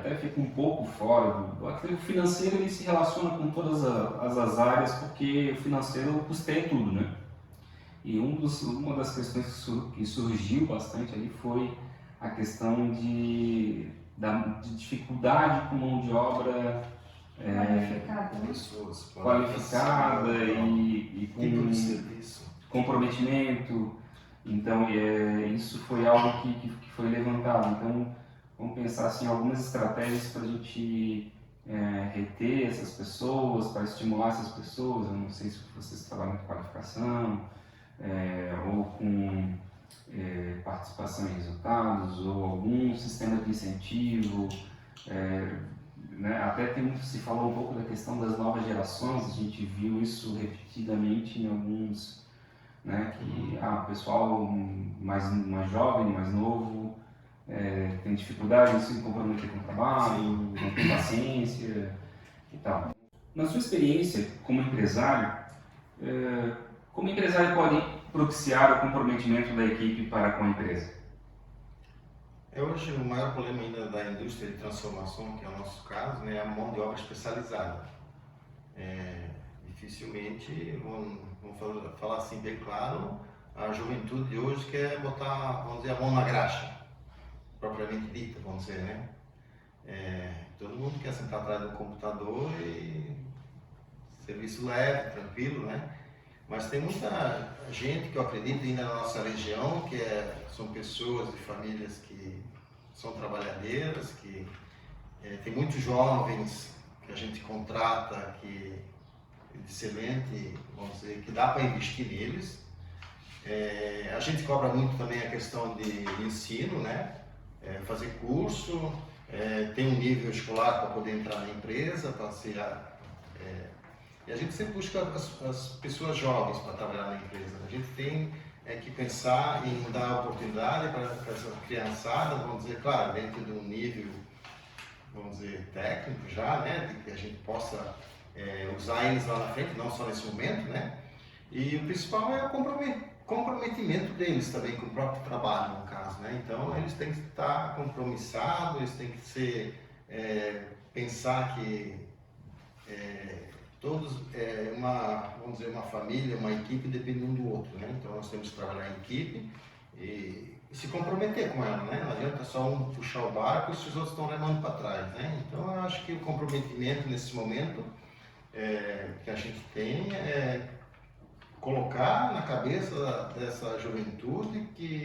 até fica um pouco fora o financeiro, ele se relaciona com todas as áreas, porque o financeiro custeia tudo, né? E uma das questões que surgiu bastante ali foi a questão de dificuldade com mão de obra qualificada e com tipo de serviço, comprometimento. Então, isso foi algo que foi levantado. Então, vamos pensar assim, algumas estratégias para a gente reter essas pessoas, para estimular essas pessoas. Eu não sei se vocês trabalham com qualificação, ou com participação em resultados, ou algum sistema de incentivo. Né? Até se falou um pouco da questão das novas gerações, a gente viu isso repetidamente em alguns, né, que o pessoal mais jovem, mais novo, tem dificuldade em se comprometer com o trabalho, não tem paciência e tal. Na sua experiência como empresário pode propiciar o comprometimento da equipe para com a empresa? Hoje o maior problema ainda da indústria de transformação, que é o nosso caso, né, é a mão de obra especializada. Dificilmente, vamos falar assim bem claro, a juventude de hoje quer botar, vamos dizer, a mão na graxa, propriamente dita, vamos dizer, né? Todo mundo quer sentar atrás do computador e serviço leve, tranquilo, né? Mas tem muita gente que eu acredito ainda na nossa região, que são pessoas de famílias que são trabalhadeiras, que tem muitos jovens que a gente contrata, que de excelente, vamos dizer, que dá para investir neles. A gente cobra muito também a questão de ensino, né? Fazer curso, ter um nível escolar para poder entrar na empresa, para ser e a gente sempre busca as pessoas jovens para trabalhar na empresa. A gente tem que pensar em dar oportunidade para essa criançada, vamos dizer, claro, dentro de um nível, vamos dizer, técnico já, né, de que a gente possa usar eles lá na frente, não só nesse momento, né. E o principal é o comprometimento deles também com o próprio trabalho, no caso, né. Então, eles têm que estar compromissados, eles têm que pensar que todos vamos dizer, uma família, uma equipe depende um do outro, né? Então nós temos que trabalhar em equipe e se comprometer com ela, né? Não adianta só um puxar o barco se os outros estão remando para trás, né? Então eu acho que o comprometimento nesse momento que a gente tem é colocar na cabeça dessa juventude que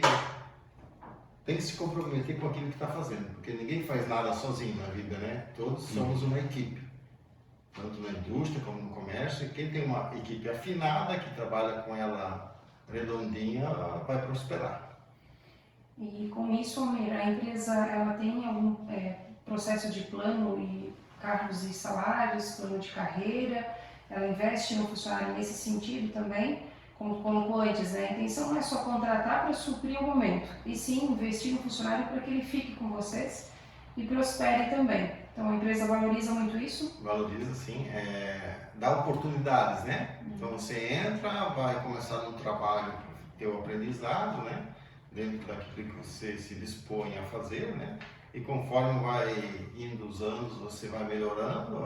tem que se comprometer com aquilo que está fazendo, porque ninguém faz nada sozinho na vida, né? Todos somos uma equipe, tanto na indústria como no comércio, e quem tem uma equipe afinada, que trabalha com ela redondinha, vai prosperar. E com isso, Almir, a empresa ela tem algum processo de plano e cargos e salários, plano de carreira, ela investe no funcionário nesse sentido também, como colocou antes, né? A intenção não é só contratar para suprir o momento, e sim investir no funcionário para que ele fique com vocês e prospere também. Então a empresa valoriza muito isso? Valoriza, sim. Dá oportunidades, né? Então você entra, vai começar no trabalho, ter o aprendizado, né? Dentro daquilo que você se dispõe a fazer, né? E conforme vai indo os anos, você vai melhorando,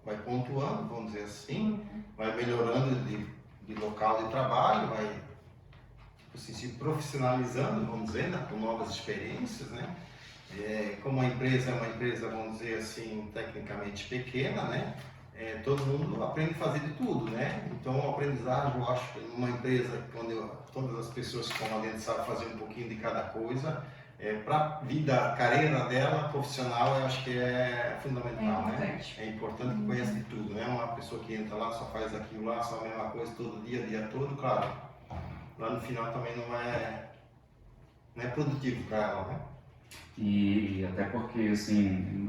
vai pontuando, vamos dizer assim, vai melhorando de local de trabalho, vai tipo assim, se profissionalizando, vamos dizer, né? Com novas experiências, né? Como a empresa é uma empresa, vamos dizer assim, tecnicamente pequena, né? Todo mundo aprende a fazer de tudo, né? Então o aprendizagem, eu acho que numa empresa onde todas as pessoas que estão lá dentro sabem fazer um pouquinho de cada coisa, para a vida, a carreira dela, profissional, eu acho que é fundamental, né? É importante que conheça de tudo, né? Uma pessoa que entra lá, só faz aquilo lá, só a mesma coisa todo dia, dia todo, claro, lá no final também não é produtivo para ela, né? E até porque, assim,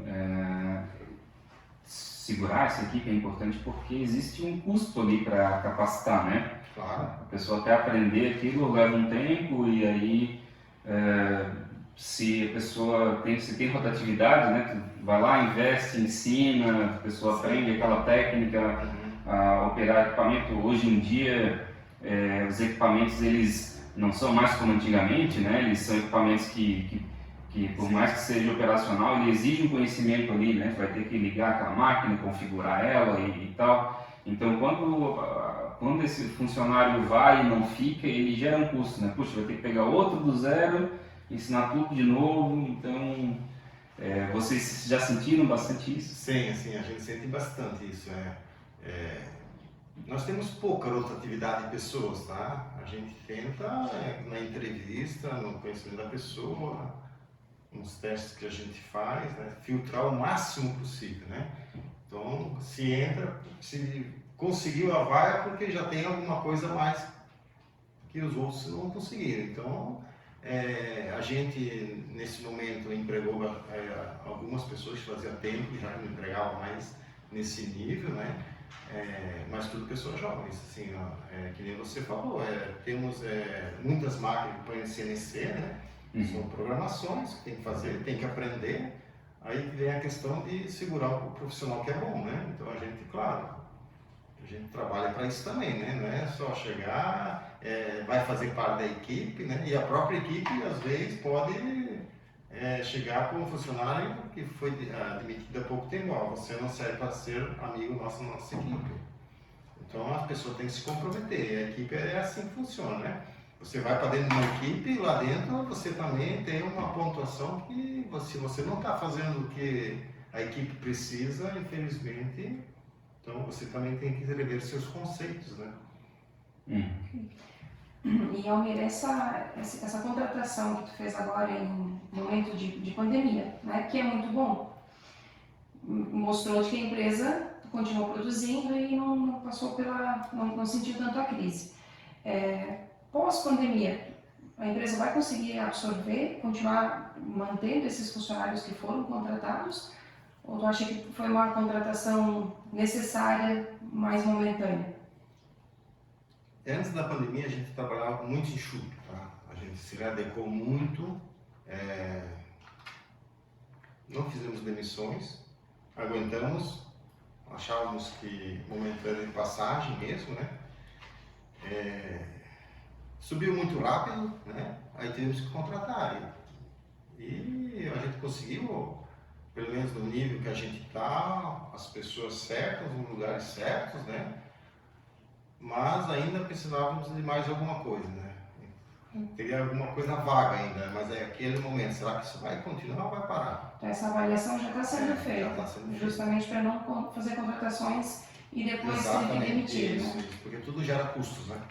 segurar essa equipe é importante porque existe um custo ali para capacitar, né? Claro. A pessoa até aprender aquilo leva um tempo e aí, se a pessoa se tem rotatividade, né? Tu vai lá, investe, ensina, a pessoa aprende aquela técnica, a operar equipamento. Hoje em dia, os equipamentos, eles não são mais como antigamente, né? Eles são equipamentos que que por mais que seja operacional, ele exige um conhecimento ali, né? Você vai ter que ligar aquela máquina, configurar ela e tal. Então, quando esse funcionário vai e não fica, ele gera um custo, né? Puxa, vai ter que pegar outro do zero, ensinar tudo de novo. Então, vocês já sentiram bastante isso? Sim, assim, a gente sente bastante isso. Nós temos pouca rotatividade de pessoas, tá? A gente tenta, na entrevista, no conhecimento da pessoa, nos testes que a gente faz, né, filtrar o máximo possível, né? Então, se entra, se conseguiu a vaga, porque já tem alguma coisa a mais que os outros não conseguiram. Então, a gente, nesse momento, empregou algumas pessoas que fazia tempo, já não empregavam mais nesse nível, né? Mas tudo pessoas jovens, assim, que nem você falou, temos muitas máquinas que põem CNC, né? São programações que tem que fazer, tem que aprender. Aí vem a questão de segurar o profissional que é bom, né? Então a gente, claro, a gente trabalha para isso também, né? Não é só chegar, vai fazer parte da equipe, né? E a própria equipe, às vezes, pode chegar com um funcionário que foi admitido há pouco tempo, você não serve para ser amigo nosso na nossa equipe. Então a pessoa tem que se comprometer, a equipe é assim que funciona, né? Você vai para dentro de uma equipe e lá dentro você também tem uma pontuação que se você não está fazendo o que a equipe precisa, infelizmente, então você também tem que rever seus conceitos, né? E Almir, essa contratação que tu fez agora em momento de pandemia, né, que é muito bom, mostrou que a empresa continuou produzindo e não passou não sentiu tanto a crise. Pós-pandemia, a empresa vai conseguir absorver, continuar mantendo esses funcionários que foram contratados? Ou tu acha que foi uma contratação necessária, mais momentânea? Antes da pandemia a gente trabalhava muito enxuto, tá? A gente se readequou muito, não fizemos demissões, aguentamos, achávamos que momentâneo de passagem mesmo, né? Subiu muito rápido, né? Aí tivemos que contratar e a gente conseguiu, pelo menos no nível que a gente está, as pessoas certas, nos lugares certos, né? Mas ainda precisávamos de mais alguma coisa, né? Teria alguma coisa vaga ainda, mas é aquele momento, será que isso vai continuar ou vai parar? Então, essa avaliação já está sendo feita, já tá sendo justamente para não fazer contratações e depois ser demitido. Isso, porque tudo gera custos, né?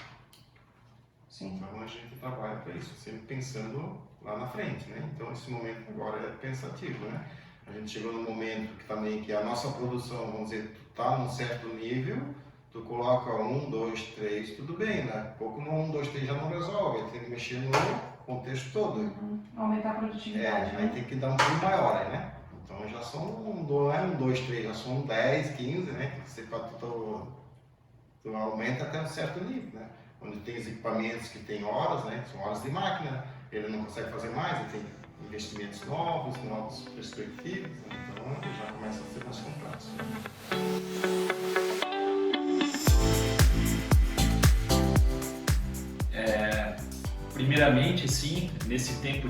Sim. Então a gente trabalha para isso, sempre pensando lá na frente, né? Então esse momento agora é pensativo, né? A gente chegou num momento que a nossa produção, vamos dizer, está num certo nível, tu coloca 1, 2, 3, tudo bem, né? Pouco no 1, 2, 3 já não resolve, tem que mexer no contexto todo. Aumentar a produtividade, aí tem que dar um pulo maior, né? Então já são, não é 1, 2, 3, já são 10, 15, né? Que você tu aumenta até um certo nível, né? Onde tem os equipamentos que tem horas, né? São horas de máquina, ele não consegue fazer mais, ele tem investimentos novas perspectivas, né? Então já começa a ser mais complexo. Primeiramente, sim, nesse tempo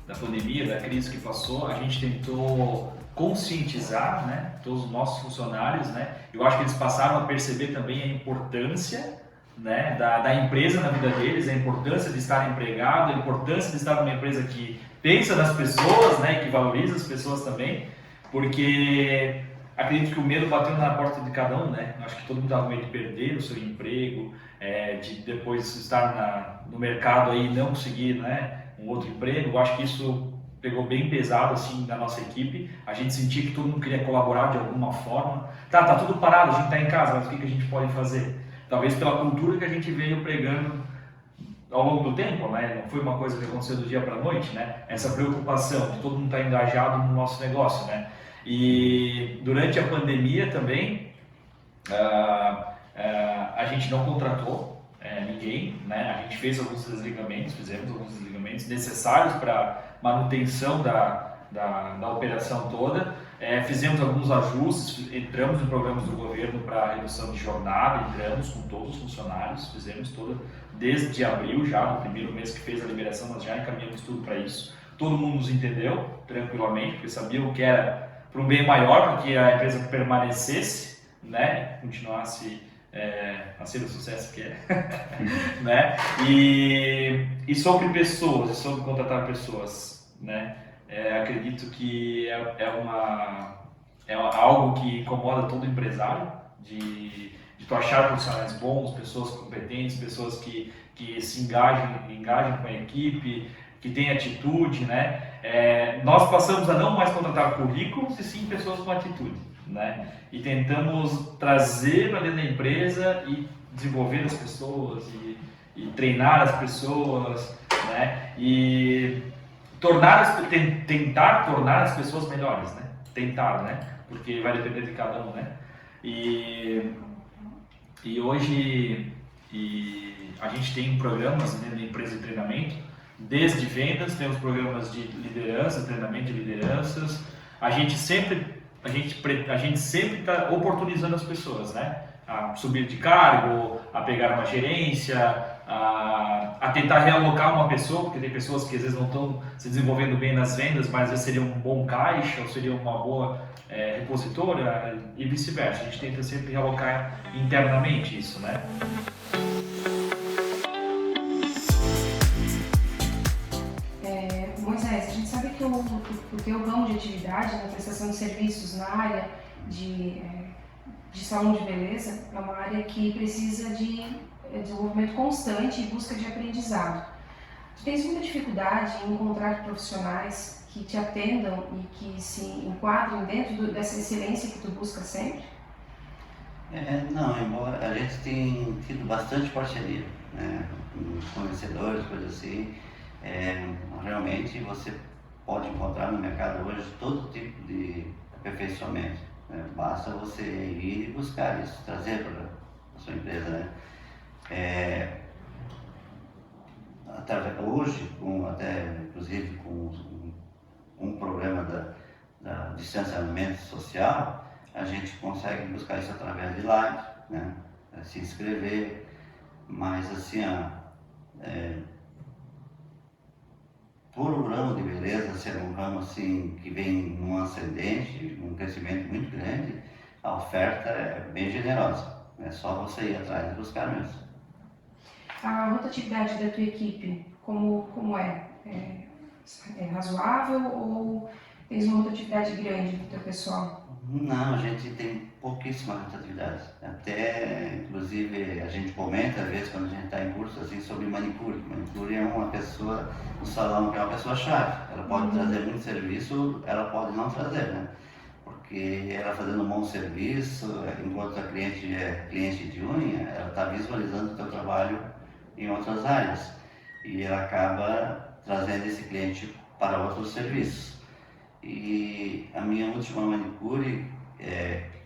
da pandemia, da crise que passou, a gente tentou conscientizar, né, todos os nossos funcionários, né? Eu acho que eles passaram a perceber também a importância, né, da empresa na vida deles, a importância de estar empregado, a importância de estar numa empresa que pensa nas pessoas, né, que valoriza as pessoas também, porque acredito que o medo bateu na porta de cada um, né? Acho que todo mundo estava com medo de perder o seu emprego, de depois estar no mercado aí e não conseguir, né, um outro emprego. Eu acho que isso pegou bem pesado assim na nossa equipe. A gente sentia que todo mundo queria colaborar de alguma forma. Tá tudo parado, a gente está em casa, mas o que a gente pode fazer? Talvez pela cultura que a gente veio pregando ao longo do tempo, né? Não foi uma coisa que aconteceu do dia para a noite, né? Essa preocupação de todo mundo estar engajado no nosso negócio, né? E durante a pandemia também a gente não contratou ninguém, né? A gente fez fizemos alguns desligamentos necessários para manutenção da operação toda. Fizemos alguns ajustes, entramos em programas do governo para redução de jornada, entramos com todos os funcionários, fizemos desde abril já, no primeiro mês que fez a liberação, nós já encaminhamos tudo para isso. todo mundo nos entendeu tranquilamente, porque sabiam que era para um bem maior, para que a empresa permanecesse, né, continuasse a ser o sucesso que é, né, e sobre pessoas, e sobre contratar pessoas, né, acredito que é algo que incomoda todo empresário, de tu achar profissionais bons, pessoas competentes, pessoas que se engajam com a equipe, que têm atitude, né? Nós passamos a não mais contratar currículos, e sim pessoas com atitude, né? E tentamos trazer para dentro da empresa e desenvolver as pessoas e treinar as pessoas, né? E tentar tornar as pessoas melhores, né? Tentar, né? Porque vai depender de cada um, né? E hoje a gente tem programas dentro da empresa de treinamento, desde vendas, temos programas de liderança, treinamento de lideranças. A gente sempre está oportunizando as pessoas, né? A subir de cargo, a pegar uma gerência, a tentar realocar uma pessoa, porque tem pessoas que às vezes não estão se desenvolvendo bem nas vendas, mas às vezes seria um bom caixa, ou seria uma boa repositora, e vice-versa. A gente tenta sempre realocar internamente isso, né? Moisés, a gente sabe que o teu ramo de atividade, na prestação de serviços na área de salão de beleza, é uma área que precisa de desenvolvimento constante e busca de aprendizado. Tu tens muita dificuldade em encontrar profissionais que te atendam e que se enquadrem dentro dessa excelência que tu busca sempre? Não, embora a gente tenha tido bastante parceria, né, com fornecedores, coisas assim, realmente você pode encontrar no mercado hoje todo tipo de aperfeiçoamento, né? Basta você ir e buscar isso, trazer para a sua empresa, né? Hoje, inclusive com um programa da distanciamento social, a gente consegue buscar isso através de live, né? Se inscrever, mas assim, por o ramo de beleza ser um ramo assim que vem num ascendente, um crescimento muito grande, a oferta é bem generosa, é só você ir atrás e buscar mesmo. A rotatividade da tua equipe, como é? É razoável ou tens uma rotatividade grande do teu pessoal? Não, a gente tem pouquíssima rotatividade. Até, inclusive, a gente comenta, às vezes, quando a gente está em curso, assim, sobre manicure. Manicure é uma pessoa no salão que é uma pessoa-chave. Ela pode trazer muito serviço, ela pode não trazer, né? Porque ela fazendo um bom serviço, enquanto a cliente é cliente de unha, ela está visualizando o teu trabalho em outras áreas. E ela acaba trazendo esse cliente para outros serviços. E a minha última manicure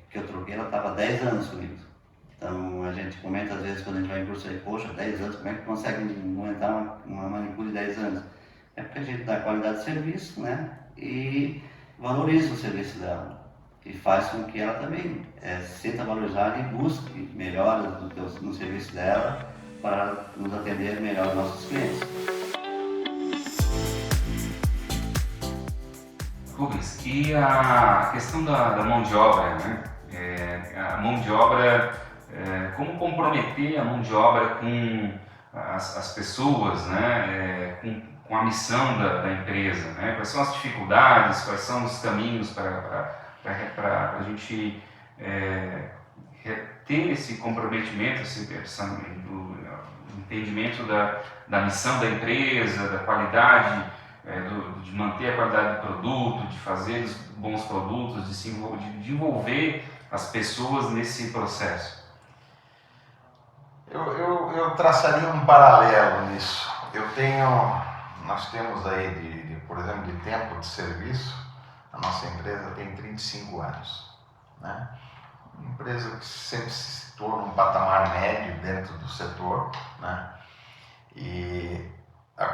que eu troquei, ela estava 10 anos comigo. Então a gente comenta às vezes quando a gente vai em curso aí, poxa, 10 anos, como é que consegue aguentar uma manicure de 10 anos? É porque a gente dá qualidade de serviço, né? E valoriza o serviço dela. E faz com que ela também se sinta valorizada e busque melhoras no serviço dela para nos atender melhor os nossos clientes. Rubens, e a questão da mão de obra, né? A mão de obra, como comprometer a mão de obra com as pessoas, né? Com a missão da empresa, né? Quais são as dificuldades, quais são os caminhos para a gente ter esse comprometimento, do entendimento da missão da empresa, da qualidade, de manter a qualidade do produto, de fazer os bons produtos, de envolver as pessoas nesse processo? Eu traçaria um paralelo nisso. Nós temos aí, por exemplo, de tempo de serviço, a nossa empresa tem 35 anos, né? Uma empresa que sempre se situou num patamar médio dentro do setor, né? E a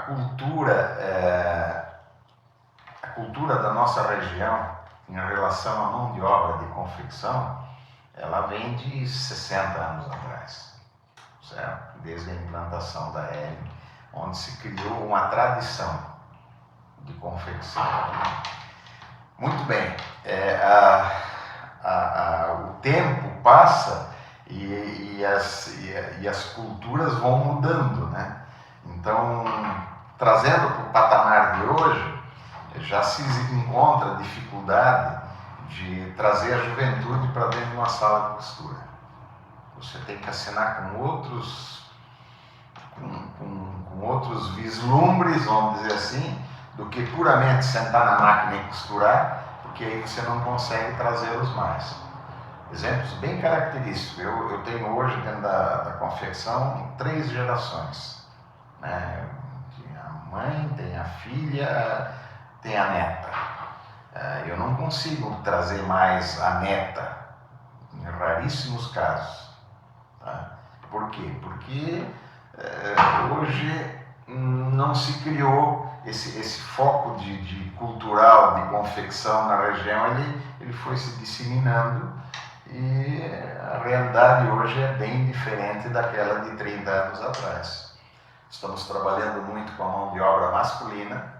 cultura da nossa região em relação à mão de obra de confecção, ela vem de 60 anos atrás, certo? Desde a implantação da Hering, onde se criou uma tradição, de confecção. Muito bem, o tempo passa e as culturas vão mudando, né? Então, trazendo para o patamar de hoje, já se encontra dificuldade de trazer a juventude para dentro de uma sala de costura. Você tem que assinar com outros vislumbres, vamos dizer assim, do que puramente sentar na máquina e costurar, porque aí você não consegue trazê-los mais. Exemplos bem característicos. Eu tenho hoje dentro da confecção 3 gerações, né? Tem a mãe, tem a filha, tem a neta. Eu não consigo trazer mais a neta, em raríssimos casos. Tá? Por quê? Porque hoje não se criou esse foco de cultural, de confecção na região, ele foi se disseminando e a realidade hoje é bem diferente daquela de 30 anos atrás. Estamos trabalhando muito com a mão de obra masculina,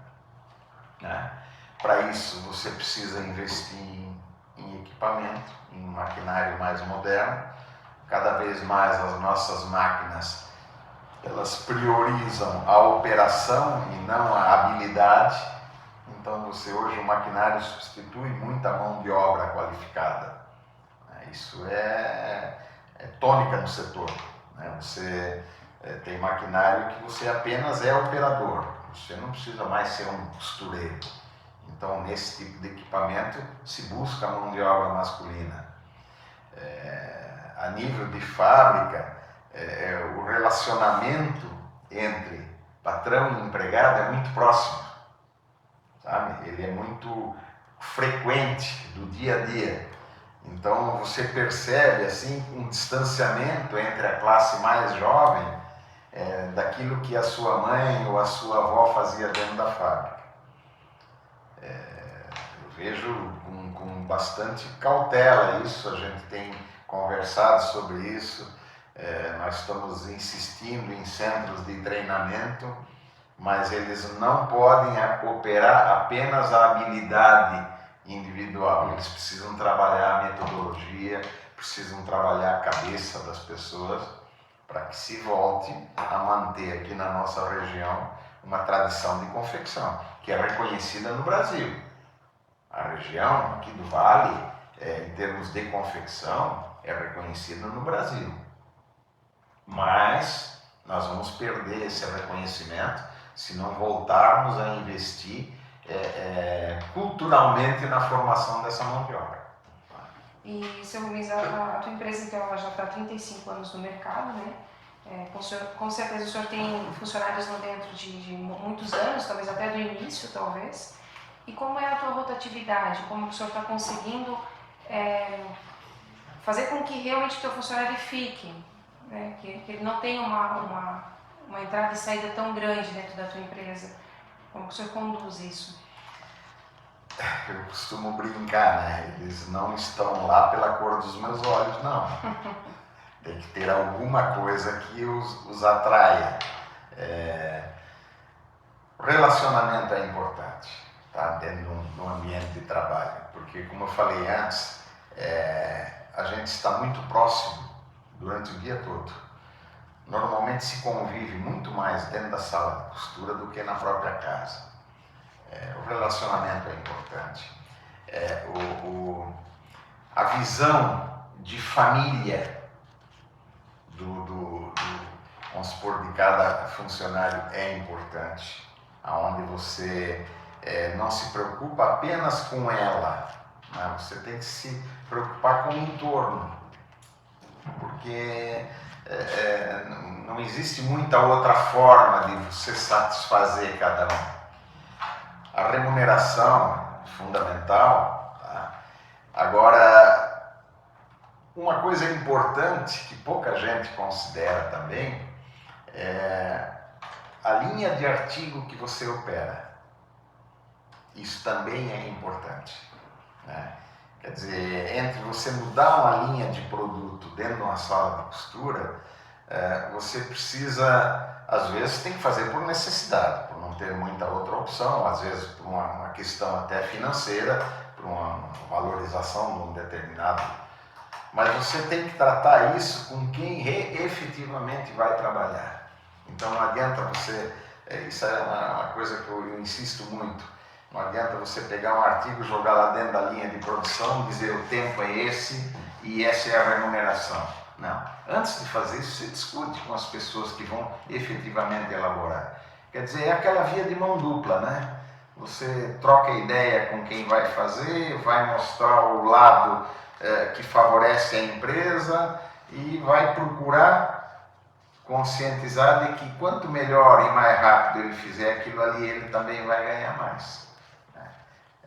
né? Para isso você precisa investir em equipamento, em maquinário mais moderno. Cada vez mais as nossas máquinas, elas priorizam a operação e não a habilidade. Então você hoje o maquinário substitui muita mão de obra qualificada. Isso é tônica no setor, né? Você tem maquinário que você apenas é operador, você não precisa mais ser um costureiro. Então nesse tipo de equipamento se busca a mão de obra masculina. A nível de fábrica, o relacionamento entre patrão e empregado é muito próximo, sabe? Ele é muito frequente do dia a dia. Então você percebe assim um distanciamento entre a classe mais jovem daquilo que a sua mãe ou a sua avó fazia dentro da fábrica. Eu vejo com bastante cautela isso, a gente tem conversado sobre isso. Nós estamos insistindo em centros de treinamento, mas eles não podem operar apenas a habilidade individual. Eles precisam trabalhar a metodologia, precisam trabalhar a cabeça das pessoas para que se volte a manter aqui na nossa região uma tradição de confecção, que é reconhecida no Brasil. A região aqui do Vale, em termos de confecção, é reconhecida no Brasil. Mas nós vamos perder esse reconhecimento se não voltarmos a investir culturalmente na formação dessa mão de obra. E, seu Rubens, a tua empresa então, ela já está há 35 anos no mercado, né? Com certeza o senhor tem funcionários lá dentro de muitos anos, talvez até do início, talvez. E como é a tua rotatividade? Como o senhor está conseguindo fazer com que realmente o teu funcionário fique, né? Que ele não tenha uma entrada e saída tão grande dentro da tua empresa? Como o senhor conduz isso? Eu costumo brincar, né? Eles não estão lá pela cor dos meus olhos, não. Tem que ter alguma coisa que os atraia. O relacionamento é importante, tá? Dentro de um ambiente de trabalho, porque, como eu falei antes, a gente está muito próximo durante o dia todo. Normalmente se convive muito mais dentro da sala de costura do que na própria casa. O relacionamento é importante. A visão de família vamos supor, de cada funcionário é importante. Onde você não se preocupa apenas com ela, né? Você tem que se preocupar com o entorno. Porque não existe muita outra forma de você satisfazer cada um. A remuneração é fundamental, tá? Agora, uma coisa importante que pouca gente considera também é a linha de artigo que você opera. Isso também é importante, né? Quer dizer, entre você mudar uma linha de produto dentro de uma sala de costura, você precisa, às vezes, tem que fazer por necessidade, por não ter muita outra opção, às vezes por uma questão até financeira, por uma valorização de um determinado. Mas você tem que tratar isso com quem efetivamente vai trabalhar. Então não adianta você, isso é uma coisa que eu insisto muito, não adianta você pegar um artigo, jogar lá dentro da linha de produção, dizer o tempo é esse e essa é a remuneração. Não. Antes de fazer isso, você discute com as pessoas que vão efetivamente elaborar. Quer dizer, é aquela via de mão dupla, né? Você troca ideia com quem vai fazer, vai mostrar o lado que favorece a empresa e vai procurar conscientizar de que quanto melhor e mais rápido ele fizer aquilo ali, ele também vai ganhar mais.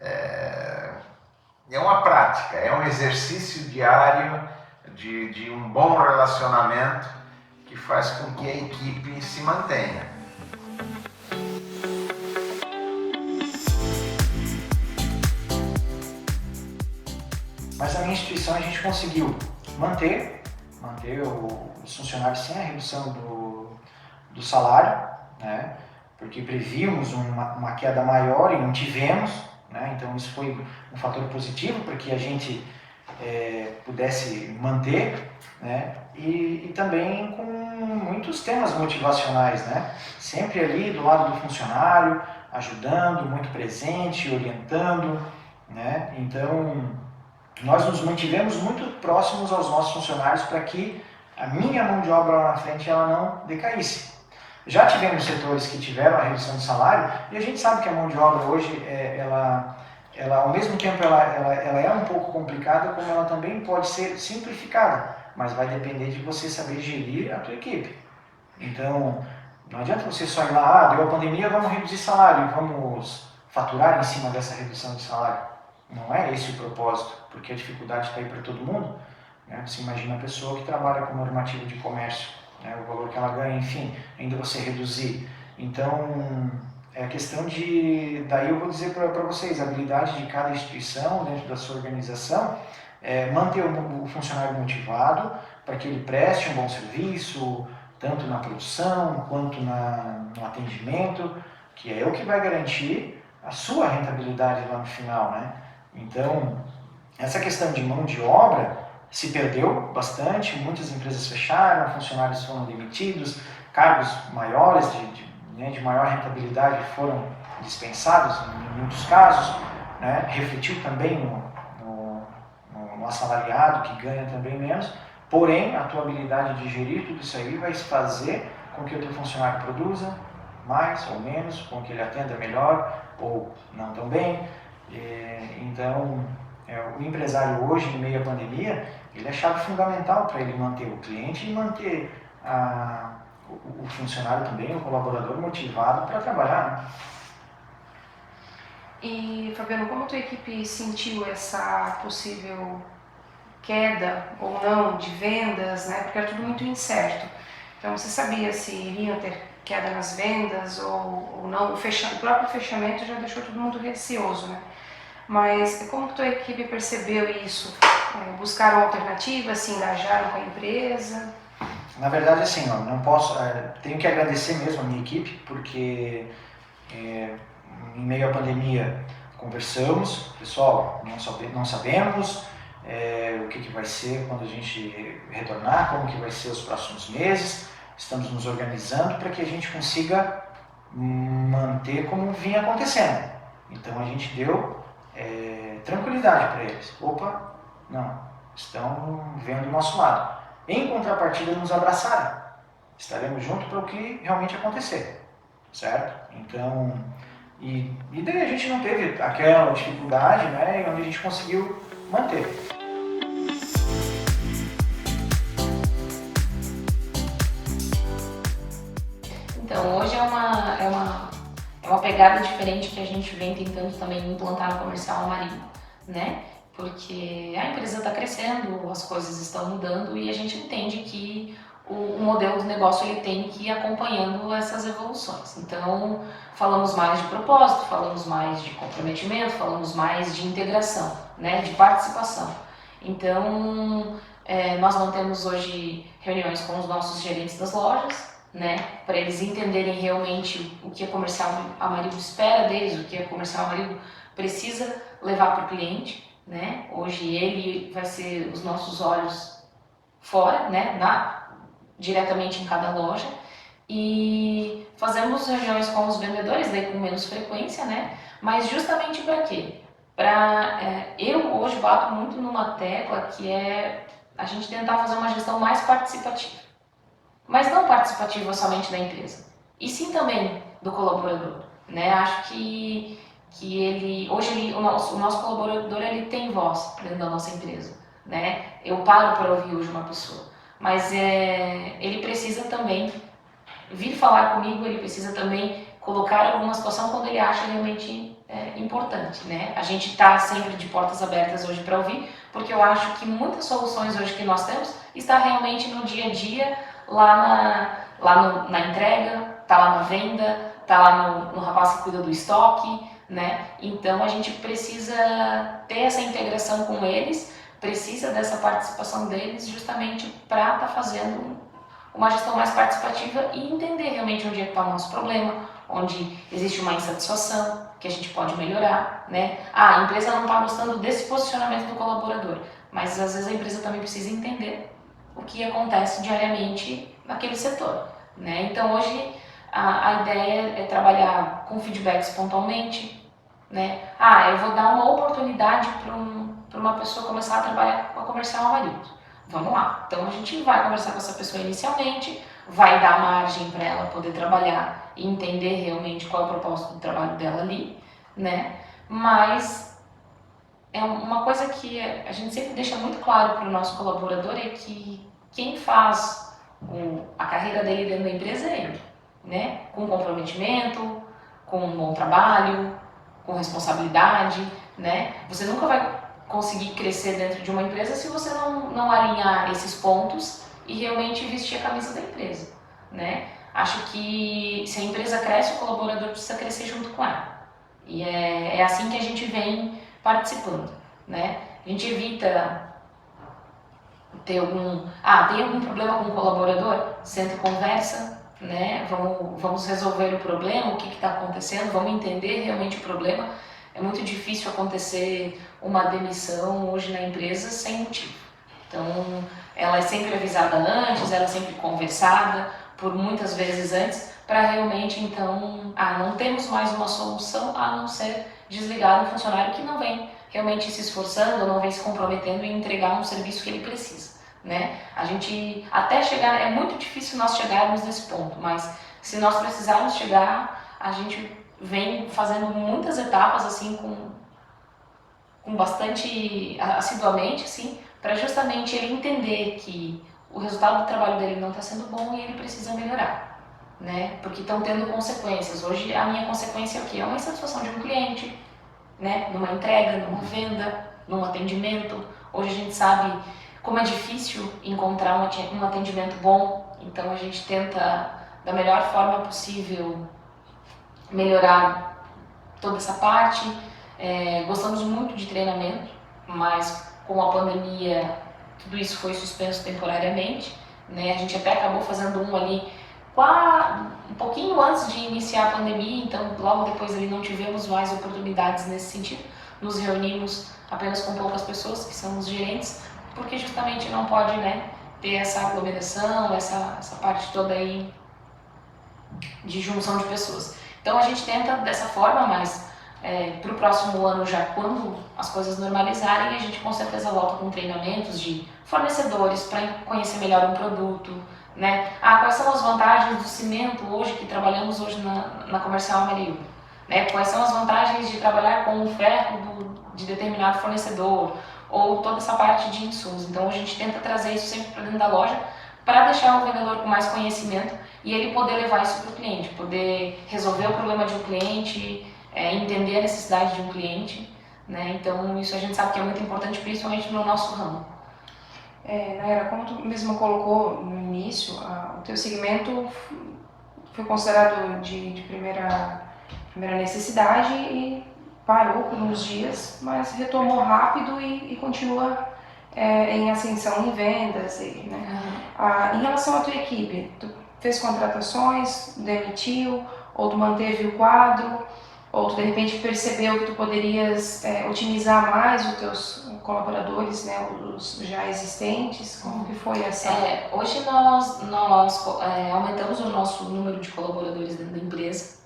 É uma prática, é um exercício diário de um bom relacionamento que faz com que a equipe se mantenha. Mas na minha instituição a gente conseguiu manter os funcionários sem a redução do salário, né? Porque prevíamos uma queda maior e não tivemos, né? Então isso foi um fator positivo para que a gente pudesse manter, né? E também com muitos temas motivacionais, né? Sempre ali do lado do funcionário, ajudando, muito presente, orientando, né? Então nós nos mantivemos muito próximos aos nossos funcionários para que a minha mão de obra lá na frente ela não decaísse. Já tivemos setores que tiveram a redução de salário e a gente sabe que a mão de obra hoje, ela ao mesmo tempo ela é um pouco complicada, como ela também pode ser simplificada, mas vai depender de você saber gerir a tua equipe. Então, não adianta você só ir lá, deu a pandemia, vamos reduzir salário, vamos faturar em cima dessa redução de salário. Não é esse o propósito, porque a dificuldade está aí para todo mundo. Né? Você imagina a pessoa que trabalha com normativo de comércio, né? O valor que ela ganha, enfim, ainda você reduzir. Então, é a questão de, daí eu vou dizer para vocês, a habilidade de cada instituição, dentro da sua organização, manter o funcionário motivado para que ele preste um bom serviço, tanto na produção quanto no atendimento, que é o que vai garantir a sua rentabilidade lá no final, né? Então, essa questão de mão de obra se perdeu bastante, muitas empresas fecharam, funcionários foram demitidos, cargos maiores de maior rentabilidade foram dispensados em muitos casos, né? Refletiu também no assalariado que ganha também menos, porém a tua habilidade de gerir tudo isso aí vai fazer com que o teu funcionário produza mais ou menos, com que ele atenda melhor ou não tão bem. Então, o empresário hoje, em meio à pandemia, ele é chave fundamental para ele manter o cliente e manter o funcionário também, o colaborador motivado para trabalhar. Né? E, Fabiano, como a tua equipe sentiu essa possível queda ou não de vendas, né? Porque era tudo muito incerto. Então, você sabia se iriam ter queda nas vendas ou não? O próprio fechamento já deixou todo mundo receoso, né? Mas como que a tua equipe percebeu isso? Buscaram alternativas, se engajaram com a empresa? Na verdade, assim, não posso, tenho que agradecer mesmo a minha equipe, porque em meio à pandemia conversamos, pessoal, não sabemos o que vai ser quando a gente retornar, como que vai ser os próximos meses, estamos nos organizando para que a gente consiga manter como vinha acontecendo. Então a gente deu tranquilidade para eles. Opa, não, estão vendo do nosso lado. Em contrapartida, nos abraçaram. Estaremos juntos para o que realmente acontecer, certo? Então, e daí a gente não teve aquela dificuldade, né, onde a gente conseguiu manter. Então, hoje é uma pegada diferente que a gente vem tentando também implantar no comercial marinho, né? Porque a empresa está crescendo, as coisas estão mudando e a gente entende que o modelo de negócio ele tem que ir acompanhando essas evoluções. Então, falamos mais de propósito, falamos mais de comprometimento, falamos mais de integração, né? De participação. Então, Nós mantemos hoje reuniões com os nossos gerentes das lojas, né, para eles entenderem realmente o que a Comercial Amarildo espera deles, o que a Comercial Amarildo precisa levar para o cliente, né. Hoje ele vai ser os nossos olhos fora, né, diretamente em cada loja, e fazemos reuniões com os vendedores, daí com menos frequência, né, mas justamente para quê? Eu hoje bato muito numa tecla que é a gente tentar fazer uma gestão mais participativa. Mas não participativa somente da empresa, e sim também do colaborador, né? Acho que o nosso colaborador ele tem voz dentro da nossa empresa, né? Eu paro para ouvir hoje uma pessoa, mas ele precisa também vir falar comigo, ele precisa também colocar alguma situação quando ele acha realmente importante, né? A gente está sempre de portas abertas hoje para ouvir, porque eu acho que muitas soluções hoje que nós temos está realmente no dia a dia, lá na entrega, tá lá na venda, tá lá no rapaz que cuida do estoque, né? Então a gente precisa ter essa integração com eles, precisa dessa participação deles justamente para estar fazendo uma gestão mais participativa e entender realmente onde é que está o nosso problema, onde existe uma insatisfação que a gente pode melhorar, né? A empresa não está gostando desse posicionamento do colaborador, mas às vezes a empresa também precisa entender o que acontece diariamente naquele setor, né? Então hoje a ideia é trabalhar com feedbacks pontualmente, né? Eu vou dar uma oportunidade para uma pessoa começar a trabalhar com a Comercial Amarildo. Vamos lá. Então a gente vai conversar com essa pessoa inicialmente, vai dar margem para ela poder trabalhar e entender realmente qual é o propósito do trabalho dela ali, né? Mas é uma coisa que a gente sempre deixa muito claro para o nosso colaborador é que quem faz a carreira dele dentro da empresa é ele, né? Com comprometimento, com um bom trabalho, com responsabilidade, né? Você nunca vai conseguir crescer dentro de uma empresa se você não alinhar esses pontos e realmente vestir a camisa da empresa, né? Acho que se a empresa cresce, o colaborador precisa crescer junto com ela. E é assim que a gente vem participando, né? A gente evita ter tem algum problema com o colaborador? Senta e conversa, né? Vamos resolver o problema, o que está acontecendo, vamos entender realmente o problema. É muito difícil acontecer uma demissão hoje na empresa sem motivo. Então, ela é sempre avisada antes, ela é sempre conversada, por muitas vezes antes, para realmente, então, não temos mais uma solução a não ser desligar um funcionário que não vem realmente se esforçando, ou não vem se comprometendo em entregar um serviço que ele precisa, né? A gente, até chegar, é muito difícil nós chegarmos nesse ponto, mas se nós precisarmos chegar, a gente vem fazendo muitas etapas, assim, com bastante assiduamente, assim, para justamente ele entender que o resultado do trabalho dele não está sendo bom e ele precisa melhorar, né? Porque estão tendo consequências. Hoje a minha consequência é o quê? É uma insatisfação de um cliente, né? Numa entrega, numa venda, num atendimento. Hoje a gente sabe como é difícil encontrar um atendimento bom, então a gente tenta da melhor forma possível melhorar toda essa parte. Gostamos muito de treinamento, mas com a pandemia tudo isso foi suspenso temporariamente, né? A gente até acabou fazendo um ali um pouquinho antes de iniciar a pandemia, então logo depois ali não tivemos mais oportunidades nesse sentido. Nos reunimos apenas com poucas pessoas, que são os gerentes, porque justamente não pode, né, ter essa aglomeração, essa parte toda aí de junção de pessoas. Então a gente tenta dessa forma, mas para o próximo ano, já quando as coisas normalizarem, a gente com certeza volta com treinamentos de fornecedores para conhecer melhor um produto, né? Quais são as vantagens do cimento hoje, que trabalhamos hoje na Comercial Amarildo, né? Quais são as vantagens de trabalhar com o ferro de determinado fornecedor, ou toda essa parte de insumos. Então a gente tenta trazer isso sempre para dentro da loja, para deixar o vendedor com mais conhecimento e ele poder levar isso para o cliente, poder resolver o problema de um cliente, entender a necessidade de um cliente, né? Então isso a gente sabe que é muito importante, principalmente no nosso ramo. Nayara, como tu mesmo colocou no início, o teu segmento foi considerado de primeira necessidade e parou por uns dias, mas retomou rápido e continua em ascensão em vendas, né? Em relação à tua equipe, tu fez contratações, demitiu, ou tu manteve o quadro, ou tu de repente percebeu que tu poderias otimizar mais os teus colaboradores, né, os já existentes? Como que foi essa? Hoje nós aumentamos o nosso número de colaboradores dentro da empresa,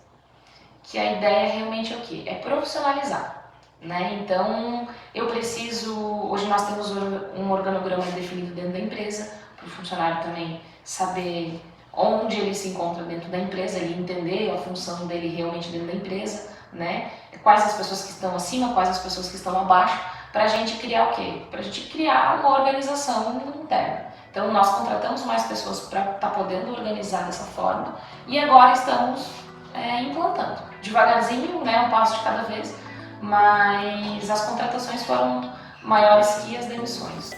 que a ideia realmente é o quê? É profissionalizar, né? Então, hoje nós temos um organograma definido dentro da empresa, para o funcionário também saber onde ele se encontra dentro da empresa, ele entender a função dele realmente dentro da empresa, né? Quais as pessoas que estão acima, quais as pessoas que estão abaixo, para a gente criar o quê? Para a gente criar uma organização interna. Então, nós contratamos mais pessoas para estar podendo organizar dessa forma e agora estamos implantando. Devagarzinho, né, um passo de cada vez, mas as contratações foram maiores que as demissões.